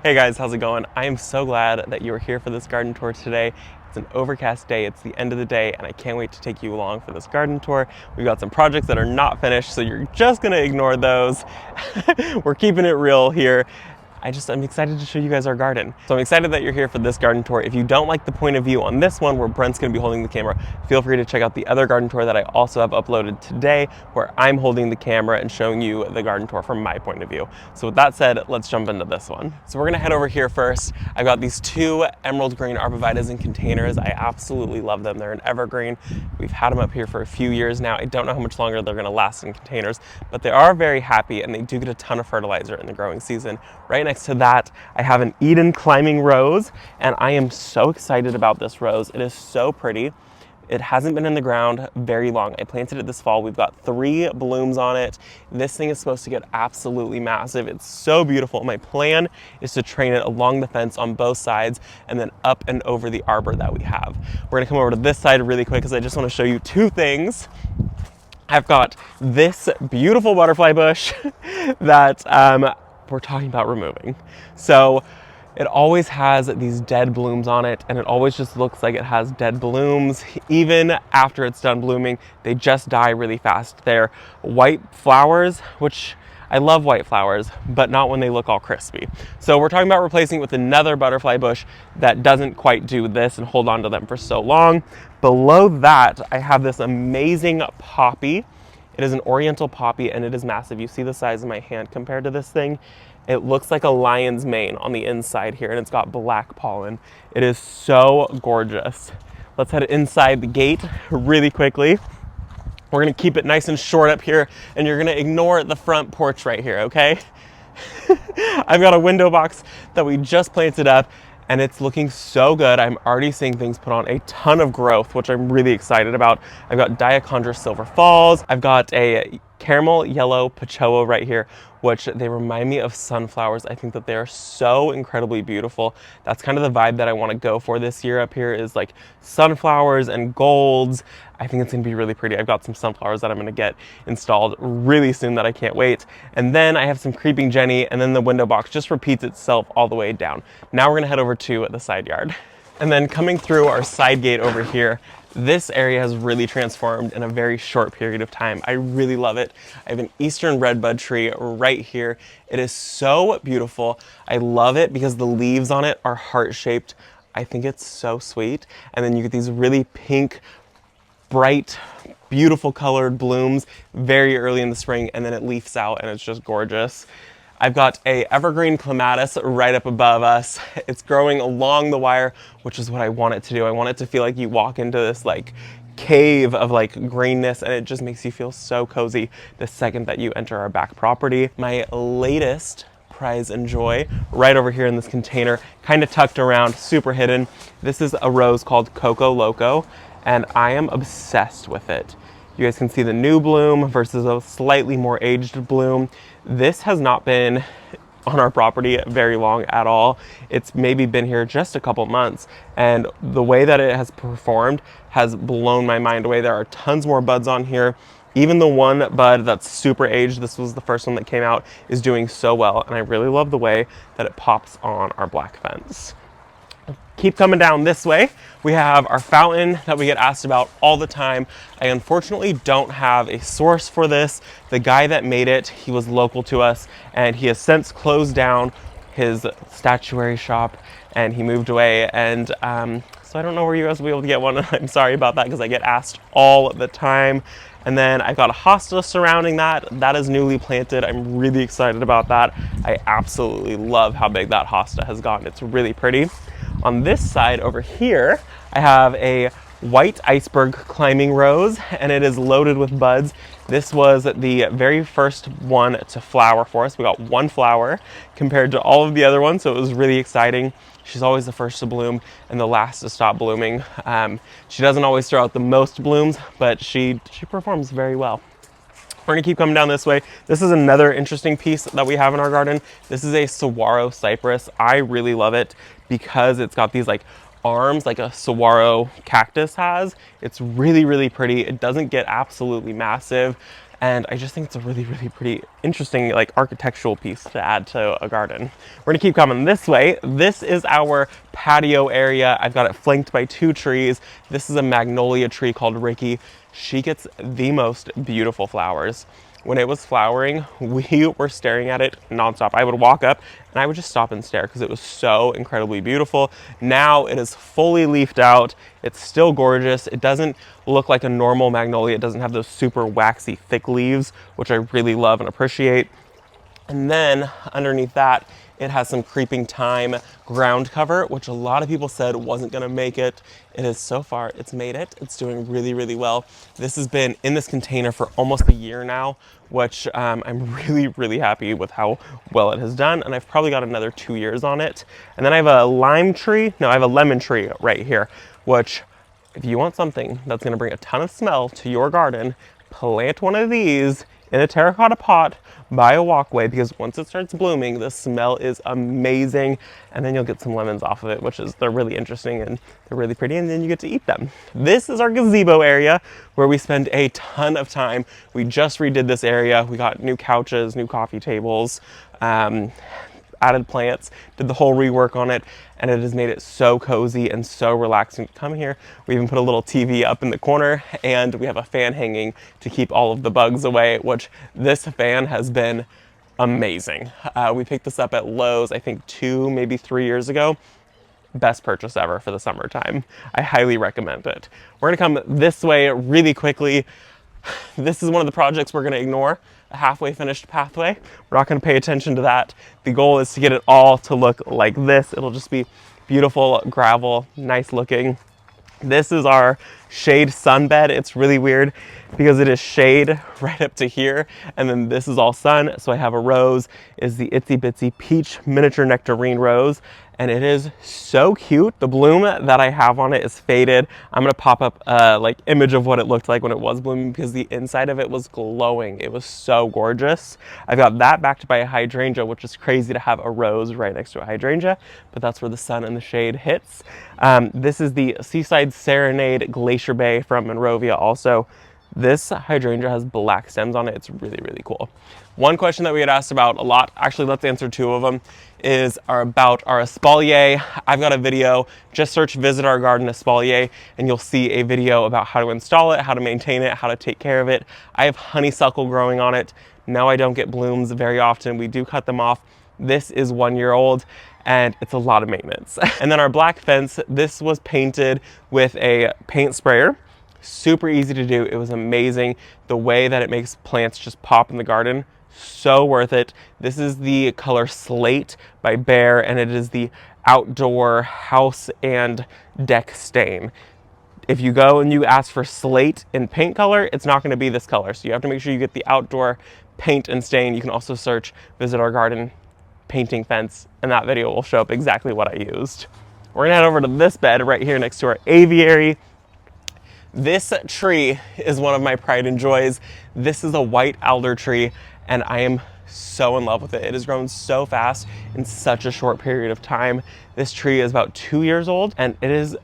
Hey guys, how's it going? I am so glad that you are here for this garden tour today. It's an overcast day, it's the end of the day, and I can't wait to take you along for this garden tour. We've got some projects that are not finished, so you're just gonna ignore those. We're keeping it real here. I'm excited to show you guys our garden. So I'm excited that you're here for this garden tour. If you don't like the point of view on this one where Brent's gonna be holding the camera, feel free to check out the other garden tour that I also have uploaded today where I'm holding the camera and showing you the garden tour from my point of view. So with that said, let's jump into this one. So we're gonna head over here first. I've got these two emerald green arborvitaes in containers. I absolutely love them. They're an evergreen. We've had them up here for a few years now. I don't know how much longer they're gonna last in containers, but they are very happy and they do get a ton of fertilizer in the growing season. Right next to that, I have an Eden climbing rose, and I am so excited about this rose. It is so pretty. It hasn't been in the ground very long. I planted it this fall. We've got 3 blooms on it. This thing is supposed to get absolutely massive. It's so beautiful. My plan is to train it along the fence on both sides and then up and over the arbor that we have. We're gonna come over to this side really quick because I just wanna show you 2 things. I've got this beautiful butterfly bush that we're talking about removing. So it always has these dead blooms on it, and it always just looks like it has dead blooms. Even after it's done blooming, they just die really fast. They're white flowers, which I love white flowers, but not when they look all crispy. So we're talking about replacing it with another butterfly bush that doesn't quite do this and hold on to them for so long. Below that, I have this amazing poppy. It is an oriental poppy and it is massive. You see the size of my hand compared to this thing? It looks like a lion's mane on the inside here, and it's got black pollen. It is so gorgeous. Let's head inside the gate really quickly. We're gonna keep it nice and short up here, and you're gonna ignore the front porch right here, okay? I've got a window box that we just planted up, and it's looking so good. I'm already seeing things put on a ton of growth, which I'm really excited about. I've got Diachondra Silver Falls. I've got a caramel yellow Pachoa right here, which they remind me of sunflowers. I think that they are so incredibly beautiful. That's kind of the vibe that I want to go for this year up here, is like sunflowers and golds. I think it's gonna be really pretty. I've got some sunflowers that I'm gonna get installed really soon that I can't wait. And then I have some creeping Jenny, and then the window box just repeats itself all the way down. Now we're gonna head over to the side yard. And then coming through our side gate over here, this area has really transformed in a very short period of time. I really love it. I have an eastern redbud tree right here. It is so beautiful. I love it because the leaves on it are heart-shaped. I think it's so sweet. And then you get these really pink, bright, beautiful colored blooms very early in the spring, and then it leaves out and it's just gorgeous. I've got a evergreen clematis right up above us. It's growing along the wire, which is what I want it to do. I want it to feel like you walk into this like cave of like greenness, and it just makes you feel so cozy the second that you enter our back property. My latest prize and joy right over here in this container, kind of tucked around, super hidden. This is a rose called Coco Loco, and I am obsessed with it. You guys can see the new bloom versus a slightly more aged bloom. This has not been on our property very long at all. It's maybe been here just a couple months, and the way that it has performed has blown my mind away. There are tons more buds on here. Even the one bud that's super aged, this was the first one that came out, is doing so well, and I really love the way that it pops on our black fence. Keep coming down this way. We have our fountain that we get asked about all the time. I unfortunately don't have a source for this. The guy that made it, he was local to us, and he has since closed down his statuary shop and he moved away. And so I don't know where you guys will be able to get one. I'm sorry about that because I get asked all the time. And then I've got a hosta surrounding that. That is newly planted. I'm really excited about that. I absolutely love how big that hosta has gotten. It's really pretty. On this side over here, I have a white iceberg climbing rose, and it is loaded with buds. This was the very first one to flower for us. We got 1 flower compared to all of the other ones, so it was really exciting. She's always the first to bloom and the last to stop blooming. She doesn't always throw out the most blooms, but she performs very well. We're gonna keep coming down this way. This is another interesting piece that we have in our garden. This is a saguaro cypress. I really love it because it's got these like arms like a saguaro cactus has. It's really, really pretty. It doesn't get absolutely massive. And I just think it's a really, really pretty, interesting, like, architectural piece to add to a garden. We're gonna keep coming this way. This is our patio area. I've got it flanked by 2 trees. This is a magnolia tree called Ricky. She gets the most beautiful flowers. When it was flowering, we were staring at it nonstop. I would walk up and I would just stop and stare because it was so incredibly beautiful. Now it is fully leafed out. It's still gorgeous. It doesn't look like a normal magnolia. It doesn't have those super waxy, thick leaves, which I really love and appreciate. And then underneath that, it has some creeping thyme ground cover, which a lot of people said wasn't gonna make it. It is, so far, it's made it. It's doing really, really well. This has been in this container for almost a year now, which I'm really, really happy with how well it has done. And I've probably got another 2 years on it. And then I have a lemon tree right here, which if you want something that's gonna bring a ton of smell to your garden, plant one of these in a terracotta pot by a walkway, because once it starts blooming, the smell is amazing, and then you'll get some lemons off of it, they're really interesting and they're really pretty, and then you get to eat them. This is our gazebo area where we spend a ton of time. We just redid this area. We got new couches, new coffee tables, added plants, did the whole rework on it, and it has made it so cozy and so relaxing to come here. We even put a little TV up in the corner, and we have a fan hanging to keep all of the bugs away, which this fan has been amazing. We picked this up at Lowe's, I think 2, maybe 3 years ago. Best purchase ever for the summertime. I highly recommend it. We're gonna come this way really quickly. This is one of the projects we're gonna ignore, a halfway finished pathway. We're not gonna pay attention to that. The goal is to get it all to look like this. It'll just be beautiful gravel, nice looking. This is our shade sunbed. It's really weird because it is shade right up to here, and then this is all sun. So I have a rose, is the Itsy Bitsy Peach Miniature Nectarine Rose, and it is so cute. The bloom that I have on it is faded. I'm gonna pop up a like image of what it looked like when it was blooming, because the inside of it was glowing. It was so gorgeous. I've got that backed by a hydrangea, which is crazy to have a rose right next to a hydrangea, but that's where the sun and the shade hits. This is the Seaside Serenade Glacier Bay from Monrovia also. This hydrangea has black stems on it. It's really, really cool. One question that we had asked about a lot, actually let's answer 2 of them, is about our espalier. I've got a video, just search Visit Our Garden Espalier, and you'll see a video about how to install it, how to maintain it, how to take care of it. I have honeysuckle growing on it. No, I don't get blooms very often. We do cut them off. This is 1 year old, and it's a lot of maintenance. And then our black fence, this was painted with a paint sprayer. Super easy to do. It was amazing. The way that it makes plants just pop in the garden, so worth it. This is the color Slate by Behr, and it is the outdoor house and deck stain. If you go and you ask for Slate in paint color, it's not going to be this color. So you have to make sure you get the outdoor paint and stain. You can also search Visit Our Garden painting fence, and that video will show up exactly what I used. We're gonna head over to this bed right here next to our aviary. This tree is one of my pride and joys. This is a white alder tree, and I am so in love with it. It has grown so fast in such a short period of time. This tree is about 2 years old, and it is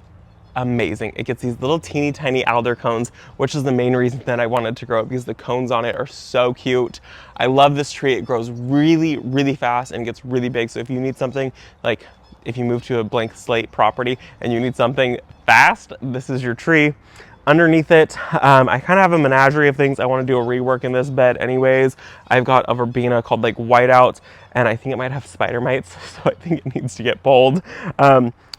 amazing. It gets these little teeny tiny alder cones, which is the main reason that I wanted to grow it, because the cones on it are so cute. I love this tree. It grows really, really fast and gets really big. So if you need something, like if you move to a blank slate property and you need something fast, this is your tree. Underneath it, I kind of have a menagerie of things. I want to do a rework in this bed anyways. I've got a verbena called like Whiteout, and I think it might have spider mites, so I think it needs to get pulled.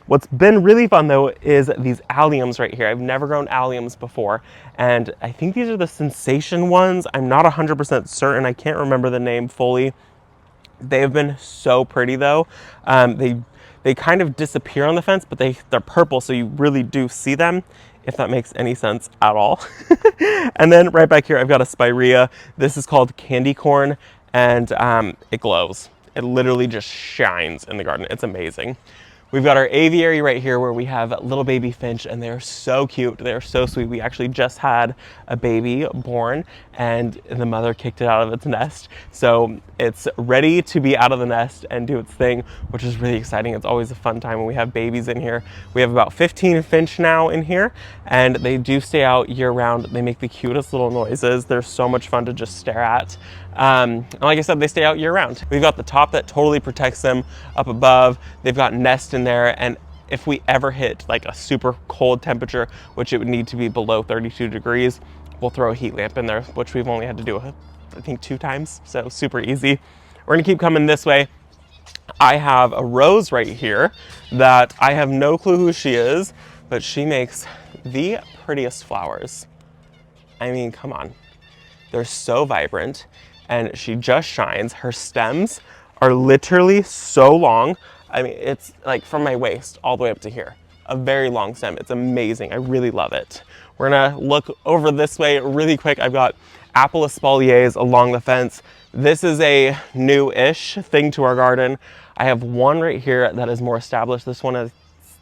What's been really fun though is these alliums right here. I've never grown alliums before, and I think these are the Sensation ones. I'm not 100% certain. I can't remember the name fully. They have been so pretty though. They kind of disappear on the fence, but they're purple, so you really do see them, if that makes any sense at all. And then right back here, I've got a spirea. This is called Candy Corn, and it glows. It literally just shines in the garden. It's amazing. We've got our aviary right here where we have little baby finch, and they're so cute. They're so sweet. We actually just had a baby born and the mother kicked it out of its nest. So it's ready to be out of the nest and do its thing, which is really exciting. It's always a fun time when we have babies in here. We have about 15 finch now in here, and they do stay out year round. They make the cutest little noises. They're so much fun to just stare at. And like I said, they stay out year round. We've got the top that totally protects them up above. They've got nest in there, and if we ever hit like a super cold temperature, which it would need to be below 32 degrees, we'll throw a heat lamp in there, which we've only had to do, I think, 2 times, so super easy. We're gonna keep coming this way. I have a rose right here that I have no clue who she is, but she makes the prettiest flowers. I mean, come on. They're so vibrant, and she just shines. Her stems are literally so long. I mean, it's like from my waist all the way up to here. A very long stem. It's amazing. I really love it. We're gonna look over this way really quick. I've got apple espaliers along the fence. This is a new-ish thing to our garden. I have one right here that is more established. This one is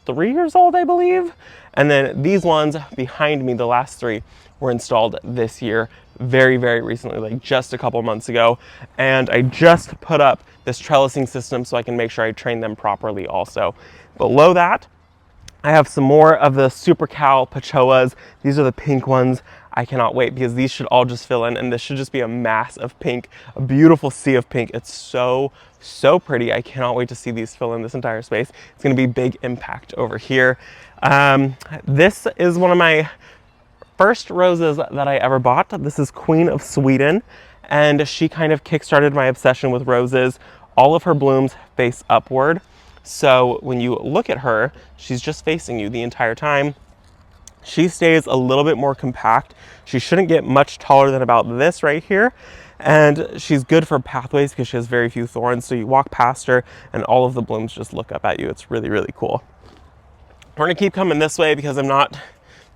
3 years old, I believe. And then these ones behind me, the last 3, were installed this year, very, very recently, like just a couple months ago. And I just put up this trellising system so I can make sure I train them properly also. Below that, I have some more of the Super Cal Pachoas. These are the pink ones. I cannot wait because these should all just fill in, and this should just be a mass of pink, a beautiful sea of pink. It's so, so pretty. I cannot wait to see these fill in this entire space. It's gonna be big impact over here. This is one of my first roses that I ever bought. This is Queen of Sweden, and she kind of kickstarted my obsession with roses. All of her blooms face upward. So when you look at her, she's just facing you the entire time. She stays a little bit more compact. She shouldn't get much taller than about this right here. And she's good for pathways because she has very few thorns. So you walk past her and all of the blooms just look up at you. It's really, really cool. We're gonna keep coming this way because I'm not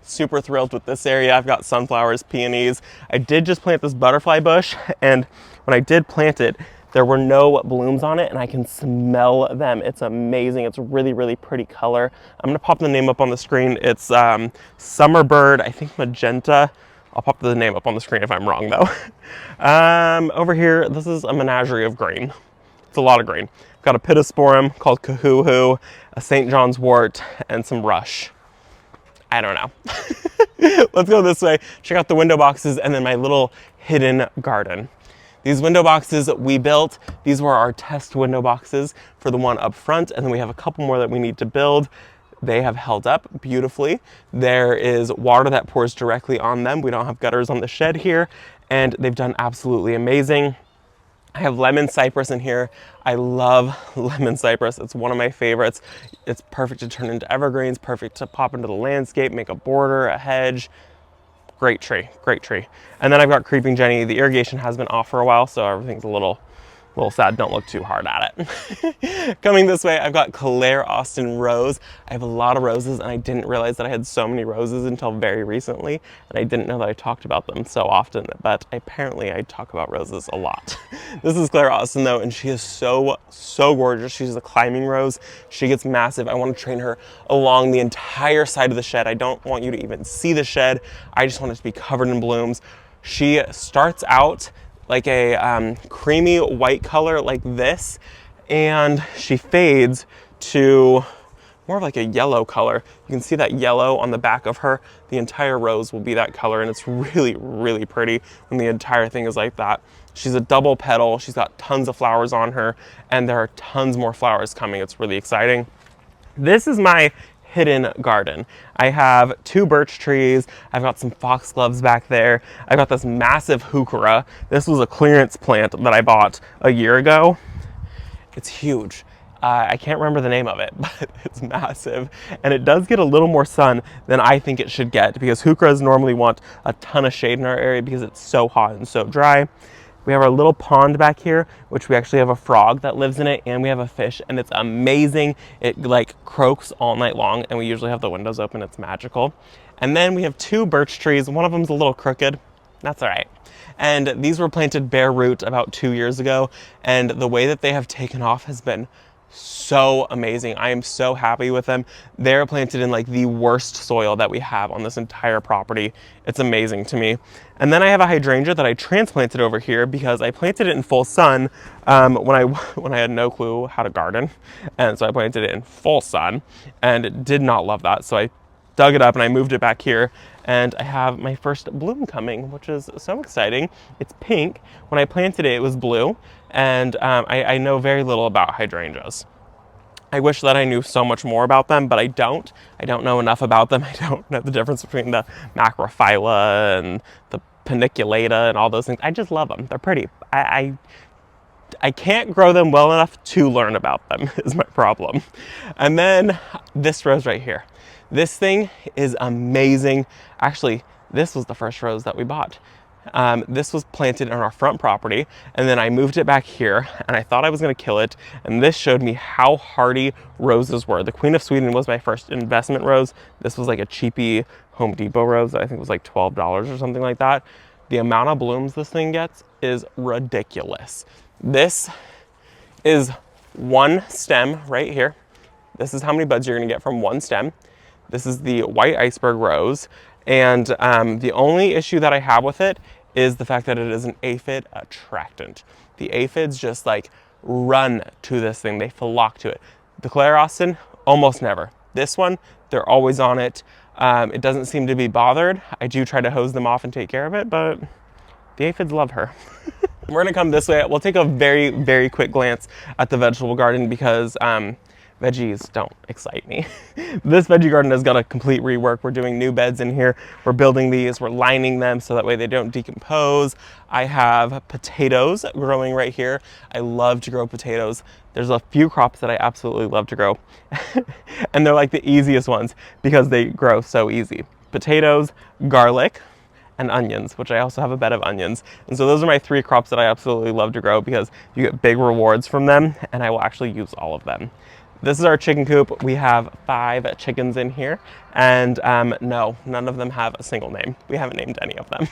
super thrilled with this area. I've got sunflowers, peonies. I did just plant this butterfly bush, and when I did plant it, there were no blooms on it, and I can smell them. It's amazing. It's really, really pretty color. I'm gonna pop the name up on the screen. It's Summerbird, I think magenta. I'll pop the name up on the screen if I'm wrong though. Over here, this is a menagerie of green. It's a lot of green. I've got a pittosporum called Kahoo-hoo, a St. John's wort, and some rush. I don't know. Let's go this way, check out the window boxes, and then my little hidden garden. These window boxes we built, these were our test window boxes for the one up front, and then we have a couple more that we need to build. They have held up beautifully. There is water that pours directly on them. We don't have gutters on the shed here, and they've done absolutely amazing. I have lemon cypress in here. I love lemon cypress. It's one of my favorites. It's perfect to turn into evergreens, perfect to pop into the landscape, make a border, a hedge. Great tree, great tree. And then I've got Creeping Jenny. The irrigation has been off for a while, so everything's a little sad. Don't look too hard at it. Coming this way, I've got Claire Austin Rose. I have a lot of roses, and I didn't realize that I had so many roses until very recently, and I didn't know that I talked about them so often, but apparently I talk about roses a lot. This is Claire Austin though, and she is so, so gorgeous. She's a climbing rose. She gets massive. I want to train her along the entire side of the shed. I don't want you to even see the shed. I just want it to be covered in blooms. She starts out like a creamy white color like this, and she fades to more of like a yellow color. You can see that yellow on the back of her. The entire rose will be that color, and it's really, really pretty when the entire thing is like that. She's a double petal. She's got tons of flowers on her, and there are tons more flowers coming. It's really exciting. This is my hidden garden. I have 2 birch trees. I've got some foxgloves back there. I've got this massive heuchera. This was a clearance plant that I bought a year ago. It's huge. I can't remember the name of it, but it's massive. And it does get a little more sun than I think it should get, because heucheras normally want a ton of shade in our area because it's so hot and so dry. We have our little pond back here, which we actually have a frog that lives in it, and we have a fish, and it's amazing. It like croaks all night long, and we usually have the windows open. It's magical. And then we have 2 birch trees. One of them's a little crooked. That's all right. And these were planted bare root about 2 years ago, and the way that they have taken off has been so amazing. I am so happy with them. They're planted in like the worst soil that we have on this entire property. It's amazing to me. And then I have a hydrangea that I transplanted over here because I planted it in full sun when I had no clue how to garden. And so I planted it in full sun and did not love that. So I dug it up and I moved it back here, and I have my first bloom coming, which is so exciting. It's pink. When I planted it, it was blue, and I know very little about hydrangeas. I wish that I knew so much more about them, but I don't. I don't know enough about them. I don't know the difference between the macrophylla and the paniculata and all those things. I just love them. They're pretty. I can't grow them well enough to learn about them is my problem. And then this rose right here. This thing is amazing. Actually, this was the first rose that we bought. This was planted on our front property, and then I moved it back here, and I thought I was gonna kill it, and this showed me how hardy roses were. The Queen of Sweden was my first investment rose. This was like a cheapy Home Depot rose that I think was like $12 or something like that. The amount of blooms this thing gets is ridiculous. This is one stem right here. This is how many buds you're gonna get from one stem. This is the white iceberg rose, and the only issue that I have with it is the fact that it is an aphid attractant. The aphids just like run to this thing, they flock to it. The Claire Austin, almost never. This one, they're always on it. It doesn't seem to be bothered. I do try to hose them off and take care of it, but the aphids love her. We're gonna come this way. We'll take a very, very quick glance at the vegetable garden because veggies don't excite me. This veggie garden has got a complete rework. We're doing new beds in here. We're building these, we're lining them so that way they don't decompose. I have potatoes growing right here. I love to grow potatoes. There's a few crops that I absolutely love to grow. And they're like the easiest ones because they grow so easy. Potatoes, garlic, and onions, which I also have a bed of onions. And so those are my three crops that I absolutely love to grow because you get big rewards from them, and I will actually use all of them. This is our chicken coop. We have 5 chickens in here, and no, none of them have a single name. We haven't named any of them.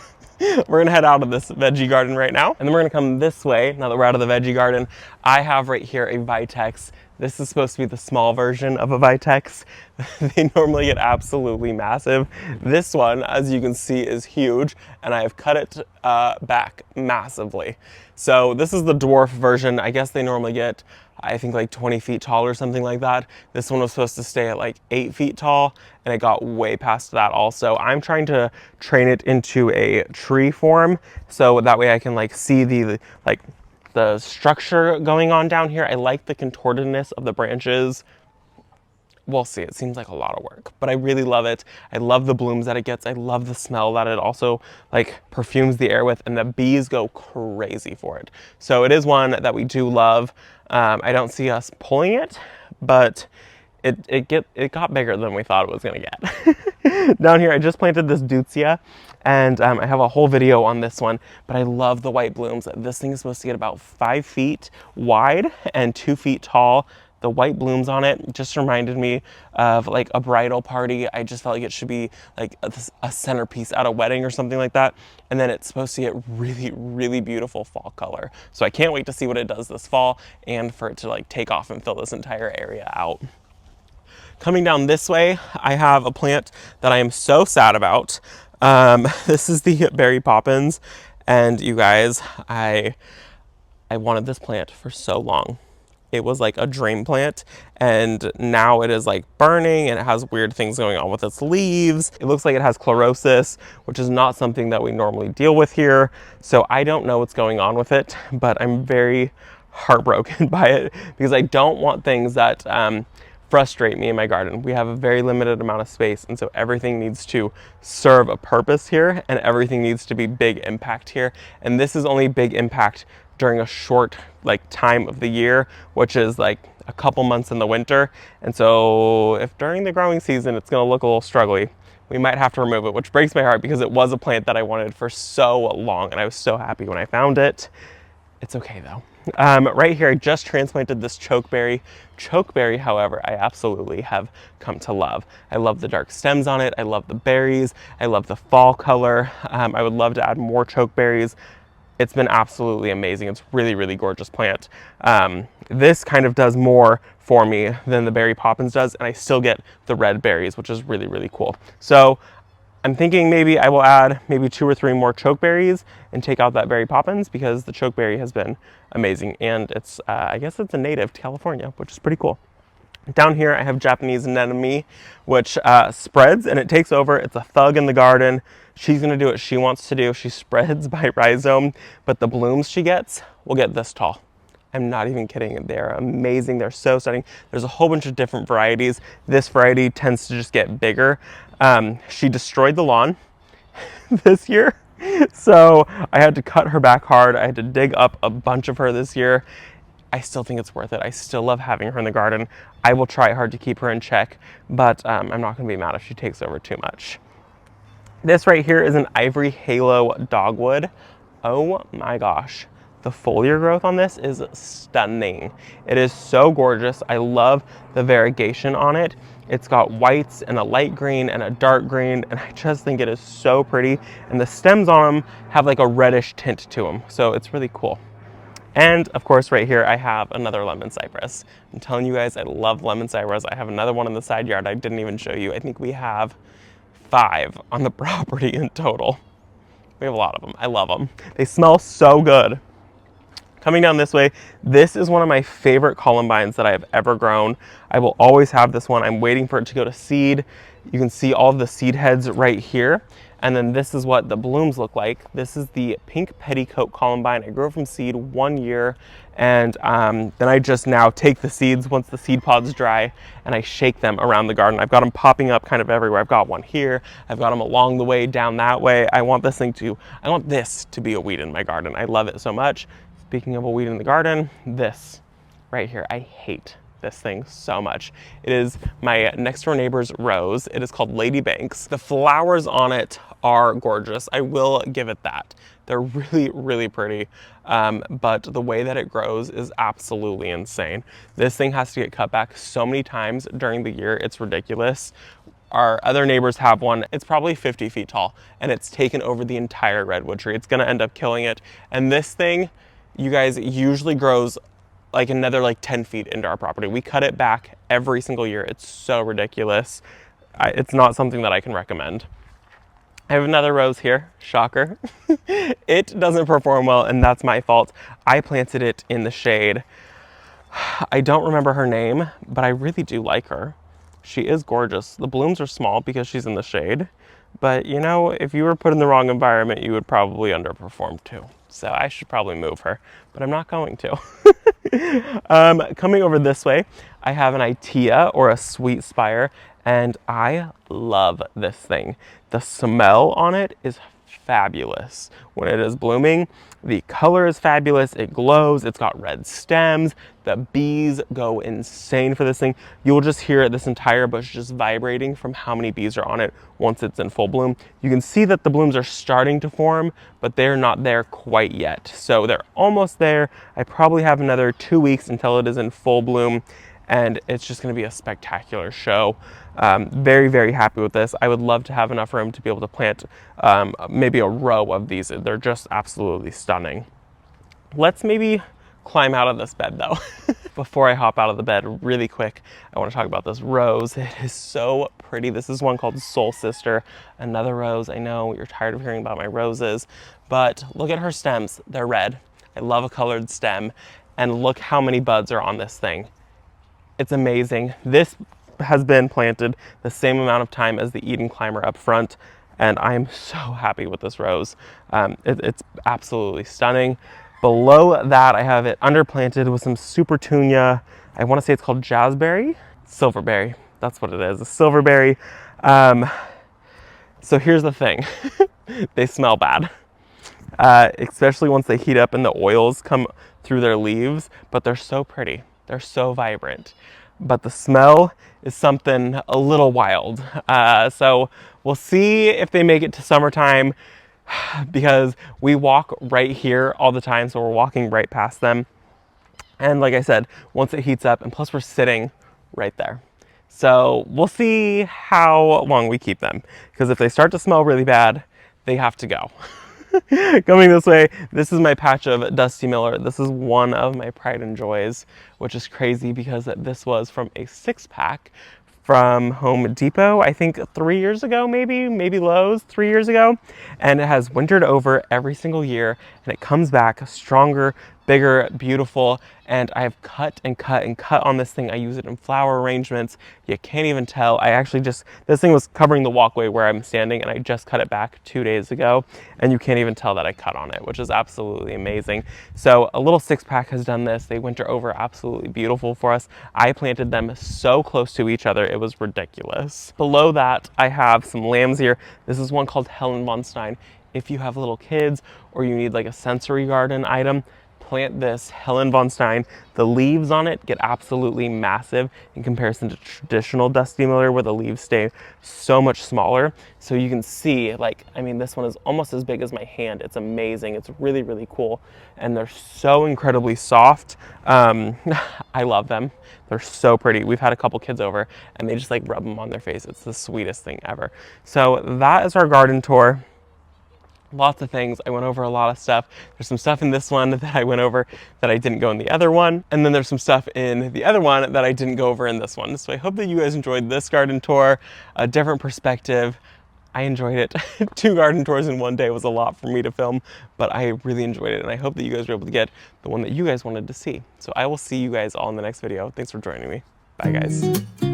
We're gonna head out of this veggie garden right now, and then we're gonna come this way. Now that we're out of the veggie garden, I have right here a Vitex. This is supposed to be the small version of a Vitex. They normally get absolutely massive. This one, as you can see, is huge, and I have cut it back massively. So this is the dwarf version. I guess they normally get, I think, like 20 feet tall or something like that. This one was supposed to stay at like 8 feet tall, and it got way past that also. I'm trying to train it into a tree form, so that way I can like see the structure going on down here. I like the contortedness of the branches. We'll see, it seems like a lot of work, but I really love it. I love the blooms that it gets. I love the smell that it also like perfumes the air with, and the bees go crazy for it. So it is one that we do love. I don't see us pulling it, but it got bigger than we thought it was gonna get. Down here, I just planted this Deutzia, and I have a whole video on this one, but I love the white blooms. This thing is supposed to get about 5 feet wide and 2 feet tall. The white blooms on it just reminded me of like a bridal party. I just felt like it should be like a centerpiece at a wedding or something like that. And then it's supposed to get really, really beautiful fall color. So I can't wait to see what it does this fall and for it to like take off and fill this entire area out. Coming down this way, I have a plant that I am so sad about. This is the Berry Poppins. And you guys, I wanted this plant for so long. It was like a dream plant, and now it is like burning, and it has weird things going on with its leaves. It looks like it has chlorosis, which is not something that we normally deal with here. So I don't know what's going on with it, but I'm very heartbroken by it because I don't want things that frustrate me in my garden. We have a very limited amount of space, and so everything needs to serve a purpose here, and everything needs to be big impact here. And this is only big impact during a short like time of the year, which is like a couple months in the winter. And so if during the growing season it's gonna look a little struggly, we might have to remove it, which breaks my heart because it was a plant that I wanted for so long, and I was so happy when I found it. It's okay though. Right here, I just transplanted this chokeberry. Chokeberry, however, I absolutely have come to love. I love the dark stems on it. I love the berries. I love the fall color. I would love to add more chokeberries. It's been absolutely amazing. It's really, really gorgeous plant. This kind of does more for me than the berry poppins does, and I still get the red berries, which is really, really cool. So I'm thinking maybe I will add maybe 2 or 3 more chokeberries and take out that berry poppins, because the chokeberry has been amazing, and it's I guess it's a native to California, which is pretty cool. Down here I have Japanese anemone, which spreads and it takes over. It's a thug in the garden. She's gonna do what she wants to do. She spreads by rhizome, but the blooms she gets will get this tall. I'm not even kidding. They're amazing. They're so stunning. There's a whole bunch of different varieties. This variety tends to just get bigger. She destroyed the lawn this year, so I had to cut her back hard. I had to dig up a bunch of her this year. I still think it's worth it. I still love having her in the garden. I will try hard to keep her in check, but I'm not gonna be mad if she takes over too much. This right here is an ivory halo dogwood. Oh my gosh. The foliar growth on this is stunning. It is so gorgeous. I love the variegation on it. It's got whites and a light green and a dark green, and I just think it is so pretty. And the stems on them have like a reddish tint to them, so it's really cool. And of course, right here, I have another lemon cypress. I'm telling you guys, I love lemon cypress. I have another one in the side yard I didn't even show you. I think we have 5 on the property in total. We have a lot of them. I love them. They smell so good. Coming down this way, this is one of my favorite columbines that I have ever grown. I will always have this one. I'm waiting for it to go to seed. You can see all of the seed heads right here. And then this is what the blooms look like. This is the pink petticoat columbine. I grew it from seed 1 year, and then I just now take the seeds once the seed pods dry and I shake them around the garden. I've got them popping up kind of everywhere. I've got one here. I've got them along the way, down that way. I want this to be a weed in my garden. I love it so much. Speaking of a weed in the garden, this right here, I hate this thing so much. It is my next door neighbor's rose. It is called Lady Banks. The flowers on it are gorgeous. I will give it that. They're really, really pretty. But the way that it grows is absolutely insane. This thing has to get cut back so many times during the year. It's ridiculous. Our other neighbors have one. It's probably 50 feet tall, and it's taken over the entire redwood tree. It's gonna end up killing it. And this thing, you guys, usually grows like another like 10 feet into our property. We cut it back every single year. It's so ridiculous. It's not something that I can recommend. I have another rose here, shocker. It doesn't perform well, and that's my fault. I planted it in the shade. I don't remember her name, but I really do like her. She is gorgeous. The blooms are small because she's in the shade, but you know, if you were put in the wrong environment, you would probably underperform too. So I should probably move her, but I'm not going to. Coming over this way, I have an Itea, or a sweet spire, and I love this thing. The smell on it is fabulous. When it is blooming, the color is fabulous. It glows. It's got red stems. The bees go insane for this thing. You'll just hear this entire bush just vibrating from how many bees are on it once it's in full bloom. You can see that the blooms are starting to form, but they're not there quite yet. So they're almost there. I probably have another 2 weeks until it is in full bloom, and it's just going to be a spectacular show. Very, very happy with this. I would love to have enough room to be able to plant maybe a row of these. They're just absolutely stunning. Let's maybe climb out of this bed though. Before I hop out of the bed really quick, I want to talk about this rose. It is so pretty. This is one called Soul Sister. Another rose. I know you're tired of hearing about my roses, but look at her stems. They're red. I love a colored stem, and look how many buds are on this thing. It's amazing. This has been planted the same amount of time as the Eden Climber up front, and I am so happy with this rose. It's absolutely stunning. Below that, I have it underplanted with some Supertunia. I want to say it's called Jazzberry? Silverberry. That's what it is, a silverberry. So here's the thing. They smell bad, especially once they heat up and the oils come through their leaves, but they're so pretty. They're so vibrant. But the smell is something a little wild. So we'll see if they make it to summertime, because we walk right here all the time, so we're walking right past them. And like I said, once it heats up, and plus we're sitting right there. So we'll see how long we keep them, because if they start to smell really bad, they have to go. Coming this way, this is my patch of Dusty Miller. This is one of my pride and joys, which is crazy because this was from a 6-pack from Home Depot, I think 3 years ago, maybe Lowe's 3 years ago. And it has wintered over every single year, and it comes back stronger, bigger, beautiful. And I've cut and cut and cut on this thing. I use it in flower arrangements. You can't even tell. I actually this thing was covering the walkway where I'm standing, and I just cut it back 2 days ago, and you can't even tell that I cut on it, which is absolutely amazing. So a little 6-pack has done this. They winter over absolutely beautiful for us. I planted them so close to each other, it was ridiculous. Below that, I have some lambs here. This is one called Helen von Stein. If you have little kids or you need like a sensory garden item, plant this Helen von Stein. The leaves on it get absolutely massive in comparison to traditional Dusty Miller, where the leaves stay so much smaller. So you can see, like, I mean, this one is almost as big as my hand. It's amazing. It's really, really cool. And they're so incredibly soft. I love them. They're so pretty. We've had a couple kids over and they just like rub them on their face. It's the sweetest thing ever. So that is our garden tour. Lots of things. I went over a lot of stuff. There's some stuff in this one that I went over that I didn't go in the other one. And then there's some stuff in the other one that I didn't go over in this one. So I hope that you guys enjoyed this garden tour, a different perspective. I enjoyed it. 2 garden tours in one day was a lot for me to film, but I really enjoyed it. And I hope that you guys were able to get the one that you guys wanted to see. So I will see you guys all in the next video. Thanks for joining me. Bye guys.